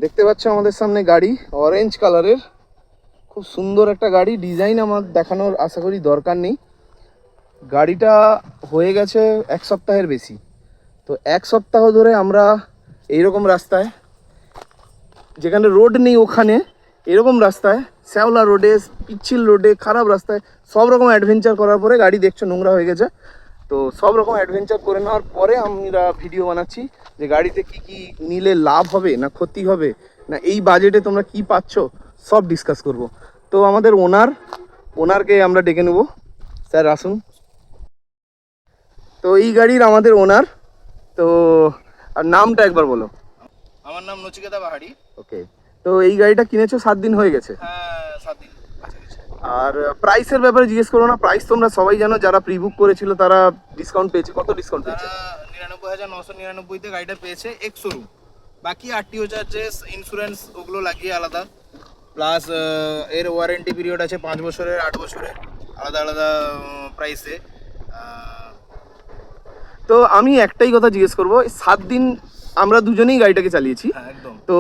দেখতে পাচ্ছ আমাদের সামনে গাড়ি অরেঞ্জ কালারের, খুব সুন্দর একটা গাড়ি। ডিজাইন আমার দেখানোর আশা করি দরকার নেই। গাড়িটা হয়ে গেছে 1 সপ্তাহের বেশি। তো 1 সপ্তাহ ধরে আমরা এইরকম রাস্তায়, যেখানে রোড নেই ওখানে এরকম রাস্তায়, শ্যাওলা রোডে, পিচ্ছিল রোডে, খারাপ রাস্তায় সব রকম অ্যাডভেঞ্চার করার পরে, গাড়ি দেখছো নোংরা হয়ে গেছে, তো সব রকম অ্যাডভেঞ্চার করে নেওয়ার পরে আমরা ভিডিও বানাচ্ছি যে গাড়িতে কি কি নিলে লাভ হবে না ক্ষতি হবে, না এই বাজেটে তোমরা কি পাচ্ছ, সব ডিসকাস করব। তো আমাদের ওনারকে আমরা ডেকে নেব। স্যার আসুন। তো এই গাড়ির আমাদের ওনার, তো আর নামটা একবার বলো। আমার নাম নচিকেতা পাহাড়ি। ওকে, তো এই গাড়িটা কিনেছো 7 দিন হয়ে গেছে? হ্যাঁ, 7 দিন কাছাকাছি। আর প্রাইসের ব্যাপারে জিজ্ঞেস করো না, প্রাইস তোমরা সবাই জানো, যারা প্রি বুক করেছিল তারা ডিসকাউন্ট পেয়েছে। কত ডিসকাউন্ট পেয়েছে? তারা 99,999 তে গাড়িটা পেয়েছে এক্স শোরুম। বাকি আরটিও চার্জেস, ইন্স্যুরেন্স ওগুলো লাগিয়ে আলাদা, প্লাস এর ওয়ারেন্টি পিরিয়ড আছে 5 বছরের, 8 বছরের, আলাদা আলাদা প্রাইসে। তো আমি একটাই কথা জিজ্ঞেস করবো, 7 দিন আমরা দুজনেই গাড়িটাকে চালিয়েছি, হ্যাঁ একদম। তো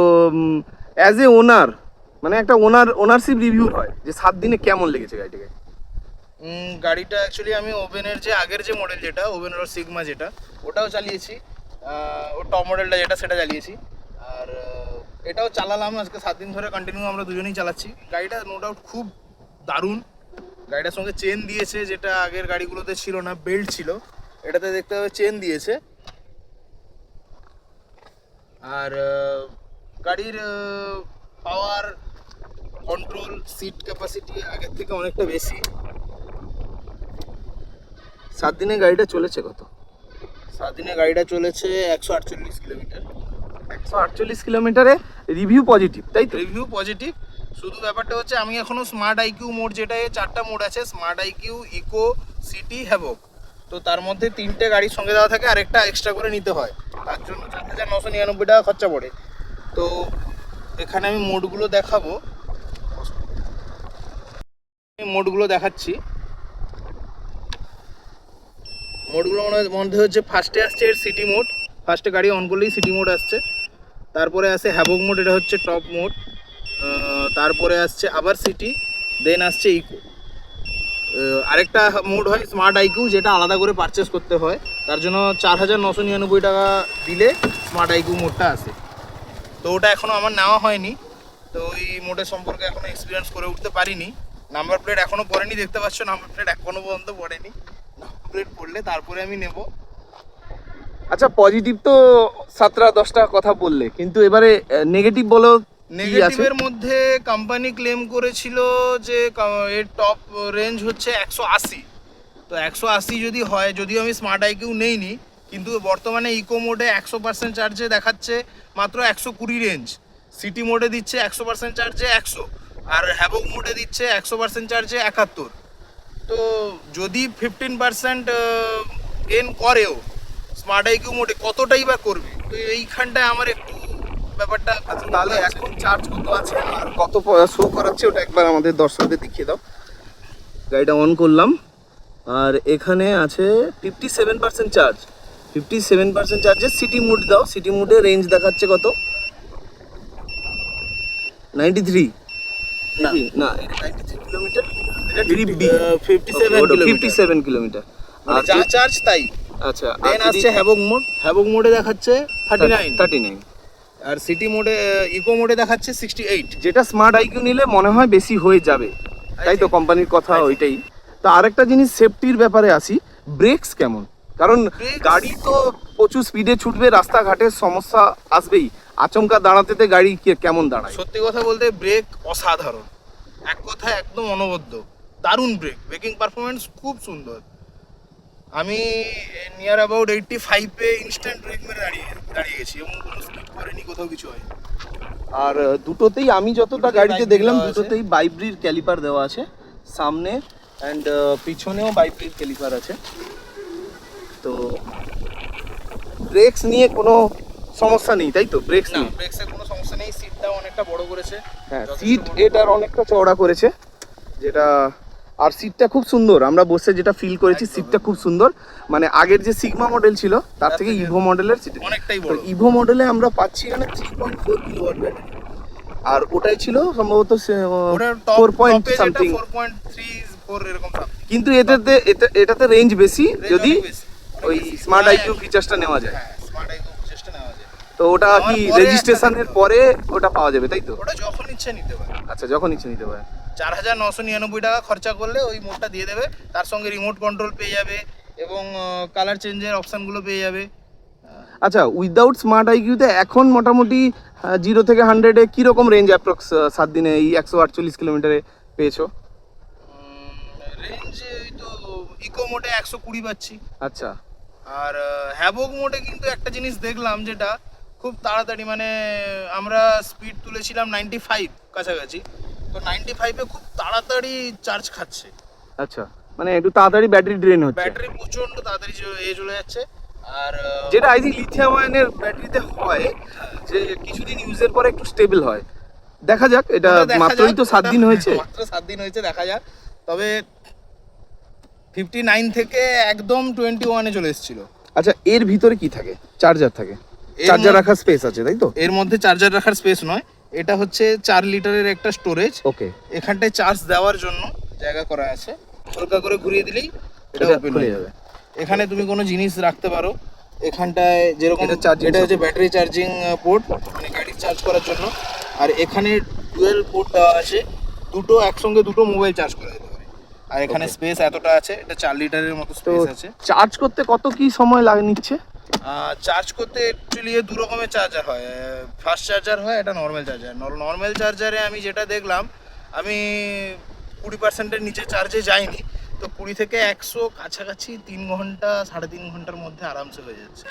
অ্যাজ এ ওনার, মানে একটা ওনারশিপ রিভিউ হয় যে 7 দিনে কেমন লেগেছে গাড়িটাকে? গাড়িটা অ্যাকচুয়ালি আমি ওভেনের যে আগের যে মডেল, যেটা ওভেনের সিগমা, যেটা ওটাও চালিয়েছি, ও টপ মডেলটা যেটা সেটা চালিয়েছি, আর এটাও চালালাম আজকে 7 দিন ধরে কন্টিনিউ আমরা দুজনেই চালাচ্ছি। গাড়িটা নো ডাউট খুব দারুণ। গাড়িটার সঙ্গে চেন দিয়েছে, যেটা আগের গাড়িগুলোতে ছিল না, বেল্ট ছিল, এটাতে দেখতে হবে চেন দিয়েছে। আর গাড়ির পাওয়ার, কন্ট্রোল, সিট ক্যাপাসিটি আগের থেকে অনেকটা বেশি। 7 দিনে গাড়িটা চলেছে কত? 7 দিনে গাড়িটা চলেছে 148 কিলোমিটার। 148 কিলোমিটারে রিভিউ পজিটিভ, তাই তো? Review positive. শুধু ব্যাপারটা হচ্ছে আমি এখনও স্মার্ট আইকিউ মোড, যেটা 4টা মোড আছে, smart IQ, eco, city, havoc, তো তার মধ্যে 3টে গাড়ির সঙ্গে দেওয়া থাকে, আরেকটা এক্সট্রা করে নিতে হয়, তার জন্য 4,999 টাকা খরচা পড়ে। তো এখানে আমি মোডগুলো দেখাবো, মোডগুলো দেখাচ্ছি। মোডগুলোর মধ্যে হচ্ছে ফার্স্টে আসছে এর সিটি মোড, ফার্স্টে গাড়ি অন করলেই সিটি মোড আসছে। তারপরে আসে হ্যাভক মোড, এটা হচ্ছে টপ মোড। তারপরে আসছে আবার সিটি, দেন আসছে ইকো। আরেকটা মোড হয় স্মার্ট আইকিউ, যেটা আলাদা করে পারচেস করতে হয়, তার জন্য 4,999 টাকা দিলে স্মার্ট আইকিউ মোডটা আসে। তো ওটা এখনও আমার নেওয়া হয়নি, তো ওই মোডের সম্পর্কে এখনও এক্সপিরিয়েন্স করে উঠতে পারিনি। নাম্বার প্লেট এখনও পড়েনি, দেখতে পাচ্ছ নাম্বার প্লেট এখনও পর্যন্ত পড়েনি। নাম্বার প্লেট পড়লে তারপরে আমি নেব। আচ্ছা, পজিটিভ তো 7-10টা কথা বললে, কিন্তু এবারে নেগেটিভ বলো। নেগেটিভের মধ্যে কোম্পানি ক্লেম করেছিল যে এর টপ রেঞ্জ হচ্ছে 180। তো 180 যদি হয়, যদিও আমি স্মার্ট আইকিউ নেইনি, কিন্তু বর্তমানে ইকো মোডে 100% চার্জে দেখাচ্ছে মাত্র 120 রেঞ্জ, সিটি মোডে দিচ্ছে 100% চার্জে 100, আর হ্যাভক মোডে দিচ্ছে 100% চার্জে 71। তো যদি 15% গেন করেও স্মার্ট আইকিউ মোডে, কতটাই বা করবে? তো এইখানটায় আমার একটু ব্যাপারটা। তাহলে এখন চার্জ কত আছে আর কত শো করাচ্ছে ওটা একবার আমাদের দর্শকদের দেখিয়ে দাও। গাড়িটা অন করলাম, আর এখানে আছে 57% চার্জ। 57% চার্জে সিটি মোড দাও, সিটি মোডে রেঞ্জ দেখাচ্ছে কত? 93 নাকি? না, এটা 93 কিলোমিটার, এটা ট্রিপ বি 57 কিলোমিটার। আর যা চার্জ তাই। আচ্ছা, দেন আসছে হ্যাভক মোড, হ্যাভক মোডে দেখাচ্ছে 39, আর সিটি মোডে, ইকো মোডে দেখাচ্ছে 68। যেটা স্মার্ট আইকিউ নিলে মনে হয় বেশি হয়ে যাবে, তাই তো? কোম্পানির কথা ওইটাই। তো আরেকটা জিনিস, সেফটির ব্যাপারে আসি, ব্রেকস কেমন? কারণ গাড়ি তো প্রচুর স্পিডে ছুটবে, রাস্তাঘাটের সমস্যা আসবেই, আচমকা দাঁড়াতে গাড়ি কেমন দাঁড়ায়? সত্যি কথা বলতে ব্রেক অসাধারণ, এক কথায় একদম অনবদ্য, দারুণ ব্রেক, ব্রেকিং পারফরমেন্স খুব সুন্দর। আমি নিয়ার অ্যাবাউট 85-এ ইনস্ট্যান্ট ব্রেক মেরে দাঁড়িয়ে গেছি, এবং কোনো স্কিপ করেনি, কোথাও কিছু হয়নি। আর দুটোতেই আমি যতটা গাড়িতে দেখলাম, দুটোতেই বাইব্রির ক্যালিপার দেওয়া আছে, সামনে অ্যান্ড পিছনেও বাইব্রির ক্যালিপার আছে। তো ব্রেকস নিয়ে কোনো সমস্যা নেই, তাই তো? ব্রেকস না, নেই, ব্রেকসের কোনো সমস্যা নেই। সিটটাও অনেকটা বড় করেছে। হ্যাঁ, সিট এটার অনেকটা চওড়া করেছে, যেটা আর সিটটা খুব সুন্দর, আমরা বসে যেটা ফিল করেছি সিটটা খুব সুন্দর, মানে আগের যে সিগমা মডেল ছিল তার থেকে ইভো মডেলের সিট অনেকটাই বড়। ইভো মডেলে আমরা পাচ্ছি এখানে 3.4 কিলোওয়াট ব্যাটারি, আর ওটাই ছিল সম্ভবত ওটার 4 পয়েন্ট টপে যেটা সামথিং, 4.34 এরকম something। কিন্তু এটাতে রেঞ্জ বেশি Range যদি অনেক বেশি, অনেক ওই বেশি। স্মার্ট হ্যাঁ, আইকিউ ফিচারসটা নেওয়া যায়। হ্যাঁ, স্মার্ট আইকিউ চেষ্টা নেওয়া যায়। তো ওটা আমার কি পরে রেজিস্ট্রেশনের একটা পরে ওটা পাওয়া যাবে তাই তো? ওটা যখন ইচ্ছে নিতে পারে। আচ্ছা, যখন ইচ্ছে নিতে পারে। 4,999 টাকা খরচা করলে ওই মোডটা দিয়ে দেবে, তার সঙ্গে রিমোট কন্ট্রোল পেয়ে যাবে এবং কালার চেঞ্জের অপশানগুলো পেয়ে যাবে। আচ্ছা, উইদাউট স্মার্ট আইকিউতে এখন মোটামুটি 0 থেকে 100-এ কীরকম রেঞ্জ অ্যাপ্রক্স 7 দিনে এই 148 কিলোমিটারে পেয়েছো? রেঞ্জ ওই তো ইকো মোডে 120 পাচ্ছি। আচ্ছা, আর হ্যাভক মোডে কিন্তু একটা জিনিস দেখলাম যেটা খুব তাড়াতাড়ি, মানে আমরা স্পিড তুলেছিলাম 95 কাছাকাছি, তো 95-এ খুব তাড়াতাড়ি চার্জ খাচ্ছে। আচ্ছা, মানে একটু তাড়াতাড়ি ব্যাটারি ড্রেন হচ্ছে, ব্যাটারি প্রচণ্ড তাড়াতাড়ি চলে যাচ্ছে। আর যেটা আই থিঙ্ক লিথিয়াম আয়নের ব্যাটারিতে হয়, যে কিছুদিন ইউজের পরে একটু স্টেবল হয়। দেখা যাক, এটা ওটা দেখা মাত্রই যাক, তো 7 দিন ওটা হয়েছে। মাত্র 7 দিন হয়েছে, দেখা যাক। তবে 59 থেকে একদম 21-এ চলে এসেছিল। আচ্ছা, এর ভিতরে কি থাকে? চার্জার থাকে, এর চার্জার মধ্যে- রাখার স্পেস আছে তাই তো? এর মধ্যে চার্জার রাখার স্পেস নয়, এটা হচ্ছে 4 লিটারের একটা স্টোরেজ। ওকে, এখানটায় চার্জ দেওয়ার জন্য জায়গা করা আছে, হালকা করে ঘুরিয়ে দিলেই এটা এটা ওপেন খুলে হয়ে যাবে। যাবে। এখানে তুমি কোনো জিনিস রাখতে পারো, এখানটায় যেরকম এটা charging এটা হচ্ছে ব্যাটারি চার্জিং পোর্ট, মানে গাড়ি চার্জ করার জন্য। আর এখানে ডুয়েল পোর্ট দেওয়া আছে, দুটো একসঙ্গে দুটো মোবাইল চার্জ করা যেতে পারে। আর এখানে স্পেস এতটা আছে, এটা 4 লিটারের মতো তো স্পেস আছে। চার্জ করতে কত কি সময় লাগে নিচ্ছে? চার্জ করতে অ্যাকচুয়ালি দু রকমের চার্জার হয়, ফাস্ট চার্জার হয়, এটা নর্মাল চার্জার। নর্মাল চার্জারে আমি যেটা দেখলাম, আমি 20%-এর নিচে চার্জে যাইনি, তো 20 থেকে 100 কাছাকাছি 3 ঘন্টা 3.5 ঘন্টার মধ্যে আরামসে হয়ে যাচ্ছে।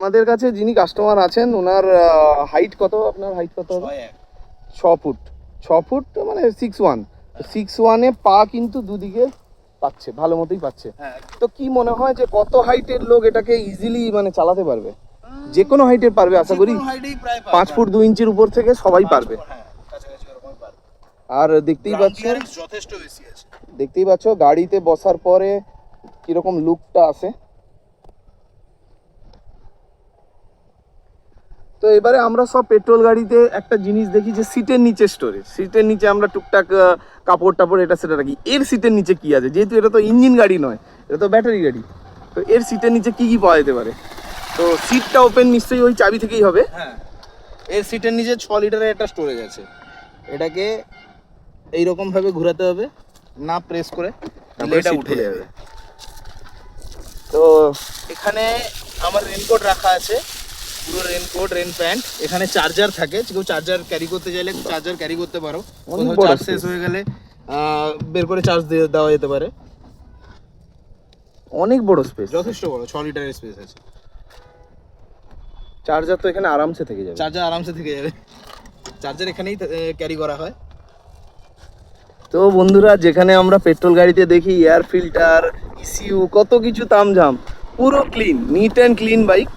আমাদের কাছে যিনি কাস্টমার আছেন ওনার হাইট কত? আপনার হাইট কত হবে? 6 ফুট। 6 ফুট মানে 6'1", 6'1"-এ পা কিন্তু দুদিকে পাচ্ছে, ভালো মতোই পাচ্ছে। হ্যাঁ, তো কি মনে হয় যে কত হাইটের লোক এটাকে ইজিলি মানে চালাতে পারবে? যে কোনো হাইটের পারবে আশা করি? যেকোনো height-এই প্রায় 5 ফুট 2 ইঞ্চির উপর থেকে সবাই পারবে। হ্যাঁ, কাছাকাছি ওরকমই পারবে। আর দেখতেই Ground পাচ্ছ, clearance যথেষ্ট বেশি আছে। গাড়িতে বসার পরে কিরকম লুকটা আসে। তো এবারে আমরা সব পেট্রোল গাড়িতে একটা জিনিস দেখি যে সিটের নিচে স্টোরেজ, সিটের নিচে আমরা টুকটাক কাপড় টাপড় এটা সেটা রাখি। এর সিটের নিচে কি আছে? যেহেতু এটা তো ইঞ্জিন গাড়ি নয়, এটা তো ব্যাটারি গাড়ি, তো এর সিটের নিচে কি কি পাওয়া যেতে পারে? তো সিটটা ওপেন নিশ্চয়ই ওই চাবি থেকেই হবে। হ্যাঁ, এর সিটের নিচে 6 লিটারের একটা স্টোরেজ আছে। এটাকে এইরকম ভাবে ঘোরাতে হবে, না প্রেস করে, তাহলে এটা seat উঠে খুলে যাবে। যাবে। তো এখানে আমার রেনকোট রাখা আছে, পুরো রেনকোট, রেন প্যান্ট। এখানে চার্জার থাকে, কেউ চার্জার ক্যারি করতে চাইলে চার্জার ক্যারি করতে পারো। অনেক কোথাও বড় চার্জ শেষ space। হয়ে গেলে বের করে চার্জ দেওয়া যেতে পারে। অনেক বড় স্পেস, যথেষ্ট বড়, 6 লিটারের স্পেস আছে। চার্জার তো এখানে আরামসে থেকে যাবে। চার্জার আরামসে থেকে যাবে, চার্জার এখানেই ক্যারি করা হয়। তো বন্ধুরা, যেখানে আমরা পেট্রোল গাড়িতে দেখি এয়ার ফিল্টার, ইসিউ, কত কিছু তামঝাম, পুরো clean, neat and clean bike.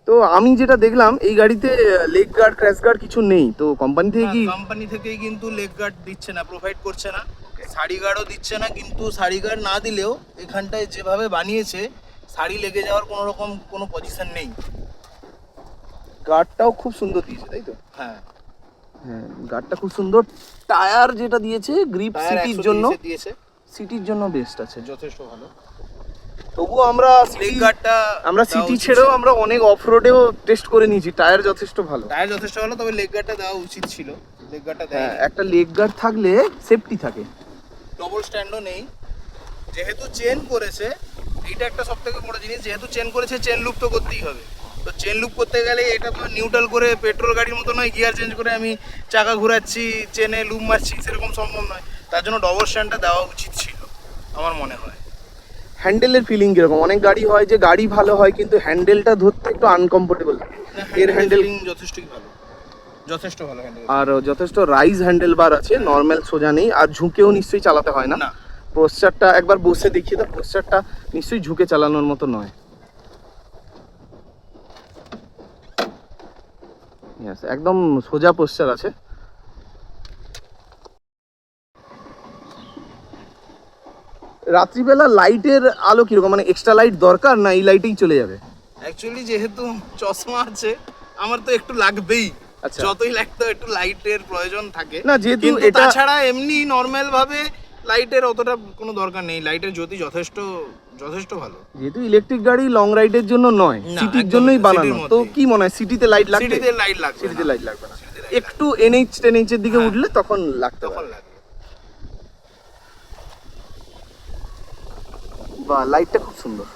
তো আমি যেটা দেখলাম এই গাড়িতে লেগ গার্ড, ক্র্যাশ গার্ড কিছু নেই, তো কোম্পানি থেকে কি? কোম্পানি থেকেই কিন্তু লেগ গার্ড দিচ্ছে না, প্রোভাইড করছে না। সারি গার্ডও দিচ্ছে না, কিন্তু সারি গার্ড না দিলেও এখানটায় যেভাবে বানিয়েছে সারি লেগে যাওয়ার কোনো রকম কোনো পজিশন নেই। গার্ডটাও খুব সুন্দর দিয়েছে তাই তো? হ্যাঁ, হ্যাঁ, গার্ডটা খুব সুন্দর। টায়ার যেটা দিয়েছে গ্রিপ টায়ার সিটির 130 জন্য, দিয়েছে, সিটির জন্য বেস্ট আছে। যথেষ্ট ভালো। তবুও আমরা লেগ গার্ডটা আমরা সিটি ছেড়েও আমরা অনেক অফ রোডেও টেস্ট করে নিয়েছি, টায়ার যথেষ্ট ভালো। টায়ার যথেষ্ট ভালো, তবে লেগ গার্ডটা দেওয়া উচিত ছিল। লেগ গার্ডটা দেয়, হ্যাঁ, একটা লেগ গার্ড থাকলে সেফটি থাকে। ডবল স্ট্যান্ডও নেই। যেহেতু চেন করেছে, এইটা একটা সবথেকে বড় জিনিস, যেহেতু চেন করেছে চেন লুপ তো করতেই হবে। তো চেন লুপ করতে গেলে এটা তো নিউট্রাল করে পেট্রোল গাড়ির মতো নয়, গিয়ার চেঞ্জ করে আমি চাকা ঘোরাচ্ছি, চেনে লুপ মারছি, সেরকম সম্ভব নয়। তার জন্য ডবল স্ট্যান্ডটা দেওয়া উচিত ছিল আমার মনে হয়। হ্যান্ডেলের ফিলিং কিরকম? অনেক গাড়ি হয় যে গাড়ি ভালো হয় কিন্তু হ্যান্ডেলটা ধরতে একটু আনকমফোর্টেবল, এর হ্যান্ডেল যথেষ্টই ভালো, যথেষ্ট ভালো হ্যান্ডেল। আর যথেষ্ট রাইজ হ্যান্ডেল বার আছে, নর্মাল সোজা নেই, আর ঝুঁকেও নিশ্চয়ই চালাতে হয় না। না, পোস্টারটা একবার বসে দেখিয়ে দাও, পোস্টারটা নিশ্চয়ই ঝুঁকে চালানোর মতো নয়। Yes, একদম সোজা পোস্টার আছে। রাত্রিবেলা লাইটের আলো কিরকম, মানে এক্সট্রা লাইট দরকার না এই লাইটেই চলে যাবে? অ্যাকচুয়ালি যেহেতু চশমা আছে আমার তো একটু লাগবেই। আচ্ছা। যতই লাগতো একটু লাইটের প্রয়োজন থাকে না, যেহেতু কিন্তু এটা তাছাড়া এমনি নর্মাল ভাবে লাইটের অতটা কোনো দরকার নেই। লাইটের জ্যোতি যথেষ্ট যথেষ্ট ভালো। যেহেতু ইলেকট্রিক গাড়ি লং রাইডের জন্য নয়, না, সিটির একদমই জন্যই না, বানানো। সিটির তো মধ্যেই। কি মনে হয় সিটিতে লাইট লাগবে? সিটিতে লাইট লাগবে সিটিতে না। লাইট লাগবে না, সিটিতে লাইট একটু এনএইচ টেনএইচের দিকে হ্যাঁ। উঠলে তখন লাগতে তখন পারে। লাগবে। বা লাইটটা খুব সুন্দর।